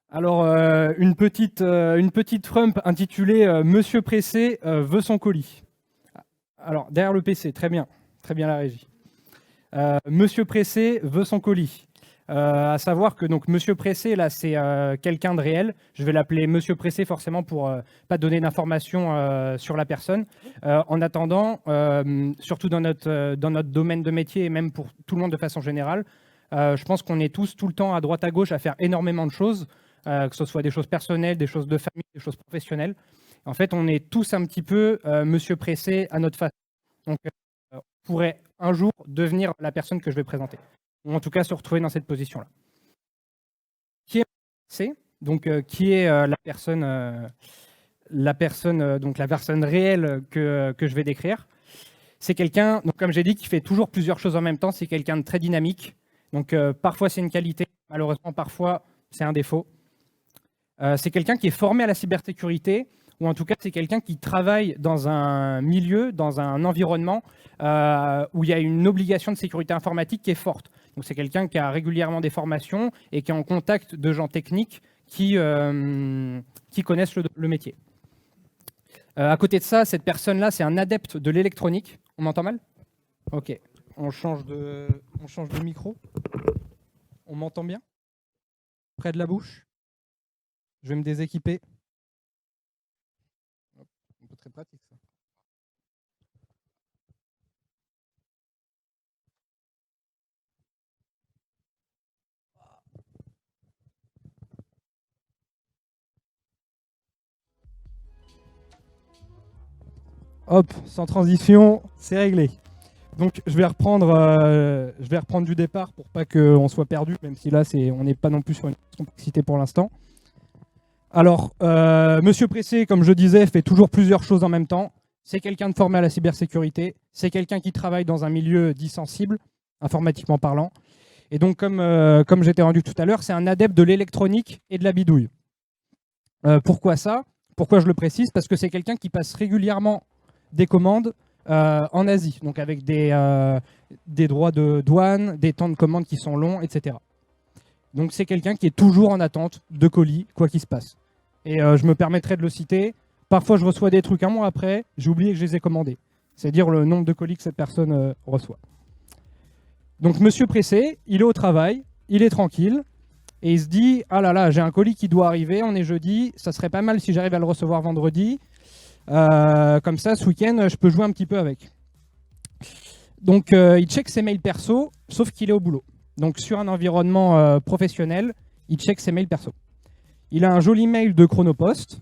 Alors, une petite trump intitulée Monsieur Pressé veut son colis. Alors, derrière le PC, très bien la régie. Monsieur Pressé veut son colis. À savoir que donc Monsieur Pressé, là, c'est quelqu'un de réel. Je vais l'appeler Monsieur Pressé forcément pour pas donner d'informations sur la personne. En attendant, surtout dans notre domaine de métier et même pour tout le monde de façon générale, je pense qu'on est tous tout le temps à droite à gauche à faire énormément de choses, que ce soit des choses personnelles, des choses de famille, des choses professionnelles. En fait, on est tous un petit peu Monsieur Pressé à notre façon. Donc, on pourrait un jour devenir la personne que je vais présenter, ou en tout cas se retrouver dans cette position-là. Qui est Pressé, donc qui est la personne réelle que je vais décrire. C'est quelqu'un, donc comme j'ai dit, qui fait toujours plusieurs choses en même temps. C'est quelqu'un de très dynamique. Donc parfois c'est une qualité, malheureusement parfois c'est un défaut. C'est quelqu'un qui est formé à la cybersécurité, ou en tout cas c'est quelqu'un qui travaille dans un milieu, dans un environnement où il y a une obligation de sécurité informatique qui est forte. Donc c'est quelqu'un qui a régulièrement des formations et qui est en contact de gens techniques qui connaissent le métier. À côté de ça, cette personne-là, c'est un adepte de l'électronique. On m'entend mal? Ok. On change de micro. On m'entend bien? Près de la bouche? Je vais me déséquiper. Un peu très pratique ça. Hop, sans transition, c'est réglé. Donc je vais reprendre du départ pour pas qu'on soit perdu, même si là on n'est pas non plus sur une complexité pour l'instant. Alors, Monsieur Pressé, comme je disais, fait toujours plusieurs choses en même temps. C'est quelqu'un de formé à la cybersécurité, c'est quelqu'un qui travaille dans un milieu dit sensible, informatiquement parlant. Et donc, comme j'étais rendu tout à l'heure, c'est un adepte de l'électronique et de la bidouille. Pourquoi ça? Pourquoi je le précise? Parce que c'est quelqu'un qui passe régulièrement des commandes en Asie, donc avec des droits de douane, des temps de commande qui sont longs, etc. Donc c'est quelqu'un qui est toujours en attente de colis, quoi qu'il se passe. Et je me permettrai de le citer. Parfois, je reçois des trucs un mois après, j'ai oublié que je les ai commandés. C'est dire le nombre de colis que cette personne reçoit. Donc Monsieur Pressé, il est au travail, il est tranquille, et il se dit « Ah là là, j'ai un colis qui doit arriver, on est jeudi, ça serait pas mal si j'arrive à le recevoir vendredi. Comme ça, ce week-end, je peux jouer un petit peu avec. » Donc il check ses mails perso, sauf qu'il est au boulot. Donc sur un environnement professionnel, il check ses mails perso. Il a un joli mail de Chronopost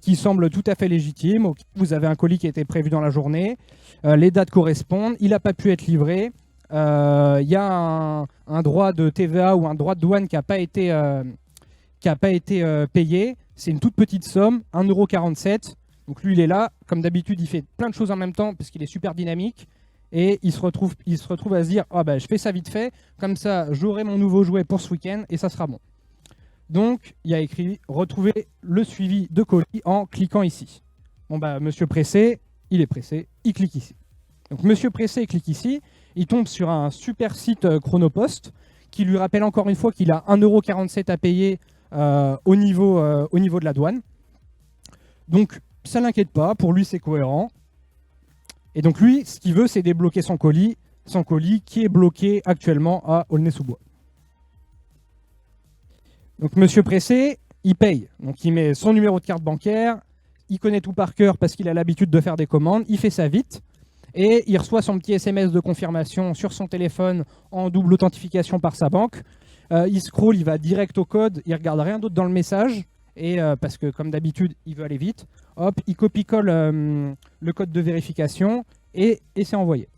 qui semble tout à fait légitime. Okay, vous avez un colis qui a été prévu dans la journée, les dates correspondent, il n'a pas pu être livré, il y a un droit de TVA ou un droit de douane qui n'a pas été payé. C'est une toute petite somme, 1,47 €. Donc lui, il est là. Comme d'habitude, il fait plein de choses en même temps parce qu'il est super dynamique. Et il se retrouve à se dire « Ah bah, je fais ça vite fait, comme ça, j'aurai mon nouveau jouet pour ce week-end et ça sera bon. » Donc, il y a écrit « Retrouver le suivi de colis en cliquant ici. » Bon bah, Monsieur Pressé, il est pressé, il clique ici. Donc Monsieur Pressé clique ici, il tombe sur un super site Chronopost qui lui rappelle encore une fois qu'il a 1,47 € à payer au niveau de la douane. Donc, ça ne l'inquiète pas, pour lui c'est cohérent. Et donc lui, ce qu'il veut, c'est débloquer son colis qui est bloqué actuellement à Aulnay-sous-Bois. Donc Monsieur Pressé, il paye. Donc il met son numéro de carte bancaire, il connaît tout par cœur parce qu'il a l'habitude de faire des commandes, il fait ça vite, et il reçoit son petit SMS de confirmation sur son téléphone en double authentification par sa banque. Il scrolle, il va direct au code, il regarde rien d'autre dans le message, et parce que comme d'habitude, il veut aller vite. Hop, il copie-colle le code de vérification et c'est envoyé.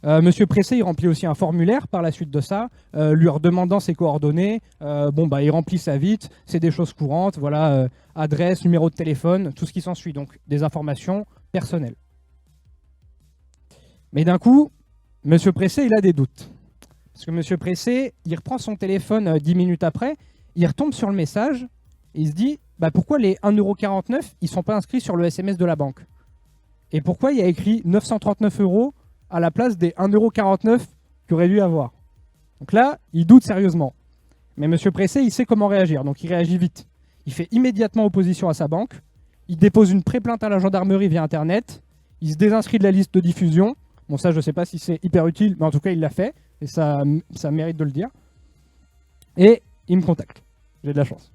Monsieur Pressé, il remplit aussi un formulaire par la suite de ça, lui redemandant ses coordonnées. Il remplit ça vite, c'est des choses courantes, voilà, adresse, numéro de téléphone, tout ce qui s'ensuit, donc des informations personnelles. Mais d'un coup, Monsieur Pressé, il a des doutes. Parce que Monsieur Pressé, il reprend son téléphone 10 minutes après, il retombe sur le message, et il se dit bah pourquoi les 1,49 € ils ne sont pas inscrits sur le SMS de la banque? Et pourquoi il y a écrit 939 € à la place des 1,49 € qu'il aurait dû avoir? Donc là, il doute sérieusement. Mais Monsieur Pressé, il sait comment réagir, donc il réagit vite. Il fait immédiatement opposition à sa banque, il dépose une pré-plainte à la gendarmerie via Internet, il se désinscrit de la liste de diffusion. Bon, ça, je ne sais pas si c'est hyper utile, mais en tout cas, il l'a fait, et ça mérite de le dire. Et il me contacte. J'ai de la chance.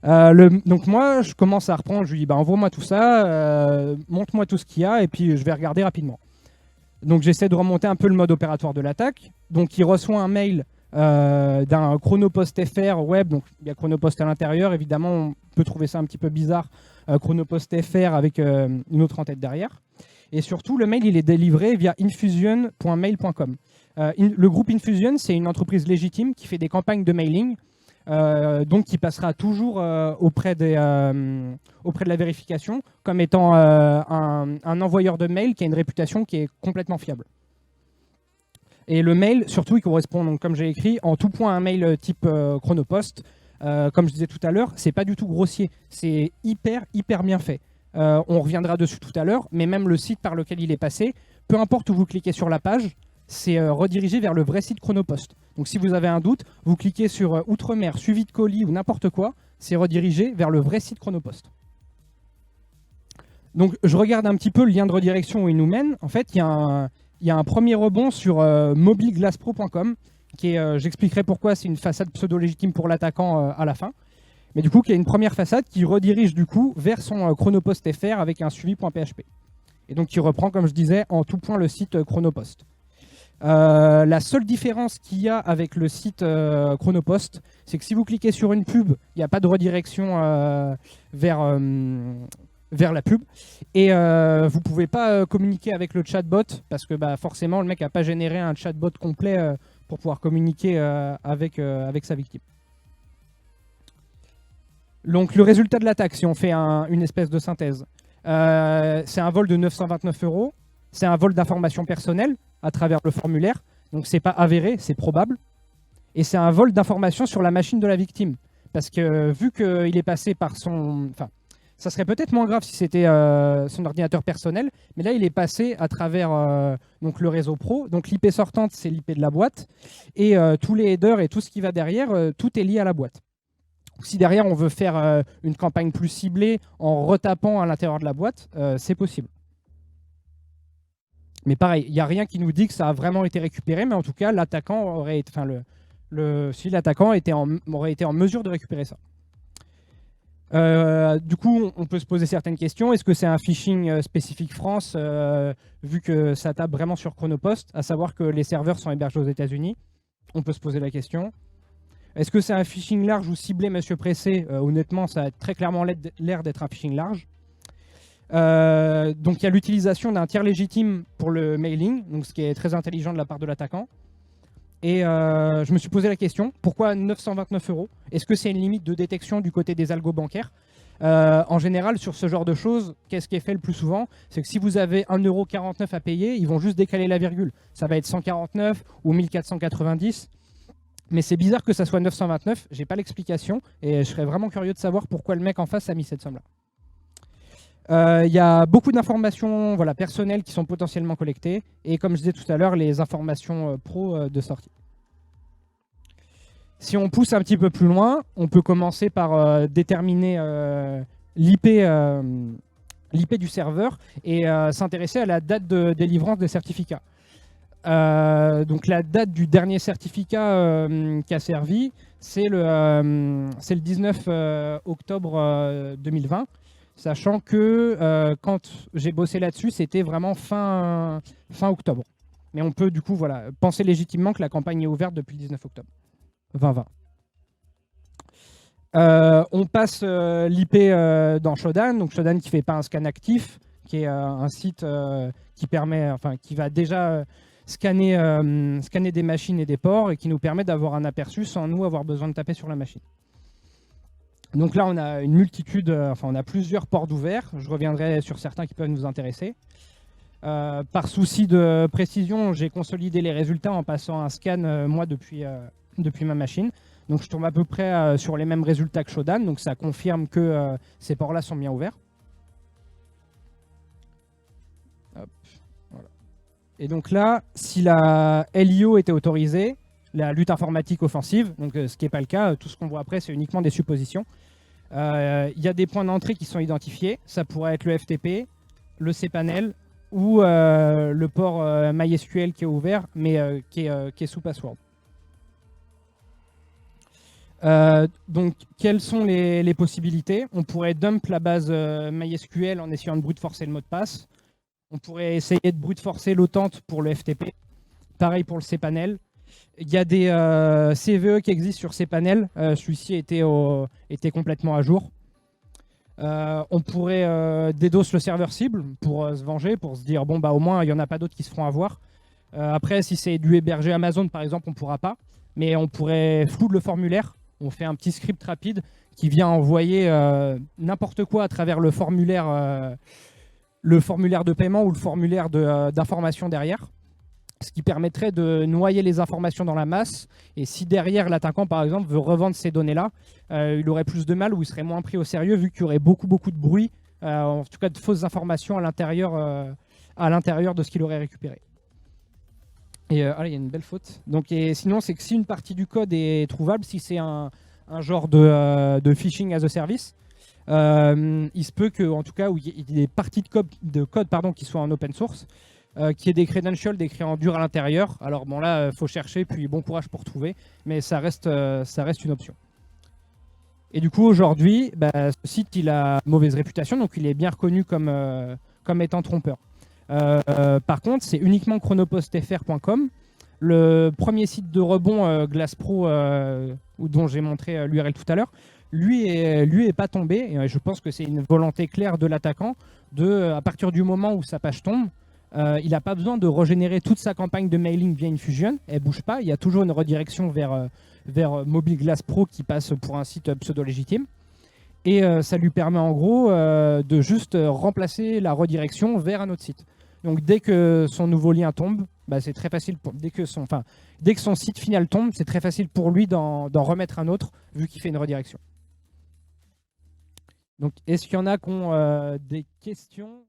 Donc moi, je commence à reprendre, je lui dis, bah, envoie-moi tout ça, montre-moi tout ce qu'il y a, et puis je vais regarder rapidement. Donc j'essaie de remonter un peu le mode opératoire de l'attaque. Donc il reçoit un mail d'un Chronopost FR web, donc il y a Chronopost à l'intérieur, évidemment on peut trouver ça un petit peu bizarre, Chronopost FR avec une autre en-tête derrière. Et surtout le mail il est délivré via infusion.mail.com. Le groupe Infusion, c'est une entreprise légitime qui fait des campagnes de mailing, donc qui passera toujours auprès de la vérification comme étant un envoyeur de mail qui a une réputation qui est complètement fiable. Et le mail, surtout, il correspond, donc, comme j'ai écrit, en tout point à un mail type Chronopost. Comme je disais tout à l'heure, c'est pas du tout grossier, c'est hyper bien fait. On reviendra dessus tout à l'heure, mais même le site par lequel il est passé, peu importe où vous cliquez sur la page, c'est redirigé vers le vrai site Chronopost. Donc si vous avez un doute, vous cliquez sur Outre-mer, suivi de colis ou n'importe quoi, c'est redirigé vers le vrai site Chronopost. Donc je regarde un petit peu le lien de redirection où il nous mène. En fait, il y a un premier rebond sur mobileglasspro.com, qui est, j'expliquerai pourquoi c'est une façade pseudo-légitime pour l'attaquant à la fin. Mais du coup, qui a une première façade qui redirige du coup vers son Chronopost FR avec un suivi.php. Et donc qui reprend, comme je disais, en tout point le site Chronopost. La seule différence qu'il y a avec le site Chronopost, c'est que si vous cliquez sur une pub, il n'y a pas de redirection vers la pub. Et vous ne pouvez pas communiquer avec le chatbot, parce que forcément, le mec n'a pas généré un chatbot complet pour pouvoir communiquer avec sa victime. Donc le résultat de l'attaque, si on fait une espèce de synthèse, c'est un vol de 929 €, c'est un vol d'informations personnelles à travers le formulaire, donc c'est pas avéré, c'est probable, et c'est un vol d'informations sur la machine de la victime, parce que vu qu'il est passé par son... Enfin, ça serait peut-être moins grave si c'était son ordinateur personnel, mais là il est passé à travers donc le réseau pro, donc l'IP sortante c'est l'IP de la boîte, et tous les headers et tout ce qui va derrière, tout est lié à la boîte. Si derrière on veut faire une campagne plus ciblée en retapant à l'intérieur de la boîte, c'est possible. Mais pareil, il n'y a rien qui nous dit que ça a vraiment été récupéré, mais en tout cas, l'attaquant aurait été, si l'attaquant aurait été en mesure de récupérer ça. Du coup, on peut se poser certaines questions. Est-ce que c'est un phishing spécifique France, vu que ça tape vraiment sur Chronopost, à savoir que les serveurs sont hébergés aux États-Unis? On peut se poser la question. Est-ce que c'est un phishing large ou ciblé, Monsieur Pressé? Honnêtement, ça a très clairement l'air d'être un phishing large. Donc il y a l'utilisation d'un tiers légitime pour le mailing, donc ce qui est très intelligent de la part de l'attaquant. Et je me suis posé la question, pourquoi 929 €? Est-ce que c'est une limite de détection du côté des algos bancaires? En général, sur ce genre de choses, qu'est-ce qui est fait le plus souvent? C'est que si vous avez 1,49 € à payer, ils vont juste décaler la virgule. Ça va être 149 ou 1490. Mais c'est bizarre que ça soit 929, j'ai pas l'explication, et je serais vraiment curieux de savoir pourquoi le mec en face a mis cette somme-là. Il y a beaucoup d'informations personnelles qui sont potentiellement collectées, et comme je disais tout à l'heure, les informations pro de sortie. Si on pousse un petit peu plus loin, on peut commencer par déterminer l'IP du serveur et s'intéresser à la date de délivrance des certificats. Donc la date du dernier certificat qui a servi, c'est le 19 octobre 2020, sachant que quand j'ai bossé là-dessus, c'était vraiment fin octobre. Mais on peut du coup penser légitimement que la campagne est ouverte depuis le 19 octobre 2020. On passe l'IP dans Shodan, donc Shodan qui ne fait pas un scan actif, qui est un site qui va déjà scanner des machines et des ports et qui nous permet d'avoir un aperçu sans nous avoir besoin de taper sur la machine. Donc là, on a une multitude, on a plusieurs ports ouverts. Je reviendrai sur certains qui peuvent nous intéresser. Par souci de précision, j'ai consolidé les résultats en passant un scan, moi, depuis ma machine. Donc je tombe à peu près sur les mêmes résultats que Shodan, donc ça confirme que ces ports-là sont bien ouverts. Hop, voilà. Et donc là, si la LIO était autorisée, la lutte informatique offensive, donc ce qui n'est pas le cas. Tout ce qu'on voit après, c'est uniquement des suppositions. Il y a des points d'entrée qui sont identifiés. Ça pourrait être le FTP, le cPanel ou le port MySQL qui est ouvert, mais qui est sous password. Donc, quelles sont les possibilités? On pourrait dump la base MySQL en essayant de brute forcer le mot de passe. On pourrait essayer de brute forcer l'OTANT pour le FTP. Pareil pour le cPanel. Il y a des CVE qui existent sur cPanel. Celui-ci était complètement à jour. On pourrait DDoS le serveur cible pour se venger, pour se dire bon bah au moins il n'y en a pas d'autres qui se feront avoir. Après, si c'est du hébergé Amazon par exemple, on ne pourra pas. Mais on pourrait flood le formulaire. On fait un petit script rapide qui vient envoyer n'importe quoi à travers le formulaire de paiement ou le formulaire d'information derrière. Ce qui permettrait de noyer les informations dans la masse. Et si derrière, l'attaquant, par exemple, veut revendre ces données-là, il aurait plus de mal ou il serait moins pris au sérieux vu qu'il y aurait beaucoup de bruit, en tout cas de fausses informations à l'intérieur de ce qu'il aurait récupéré. Et il y a une belle faute. Donc, sinon, c'est que si une partie du code est trouvable, si c'est un genre de phishing as a service, il se peut que, en tout cas, où il y ait des parties de code qui soient en open source, qui ait des credentials décrits en dur à l'intérieur. Alors bon là, faut chercher, puis bon courage pour trouver, mais ça reste une option. Et du coup, aujourd'hui, ce site, il a mauvaise réputation, donc il est bien reconnu comme étant trompeur. Par contre, c'est uniquement chronopostfr.com. Le premier site de rebond GlassPro, dont j'ai montré l'URL tout à l'heure, lui est pas tombé. Et je pense que c'est une volonté claire de l'attaquant à partir du moment où sa page tombe, il n'a pas besoin de régénérer toute sa campagne de mailing via Infusion. Elle ne bouge pas. Il y a toujours une redirection vers Mobile Glass Pro qui passe pour un site pseudo-légitime. Et ça lui permet en gros de juste remplacer la redirection vers un autre site. Donc dès que son nouveau lien tombe, c'est très facile. Dès que son site final tombe, c'est très facile pour lui d'en remettre un autre vu qu'il fait une redirection. Donc est-ce qu'il y en a qui ont des questions ?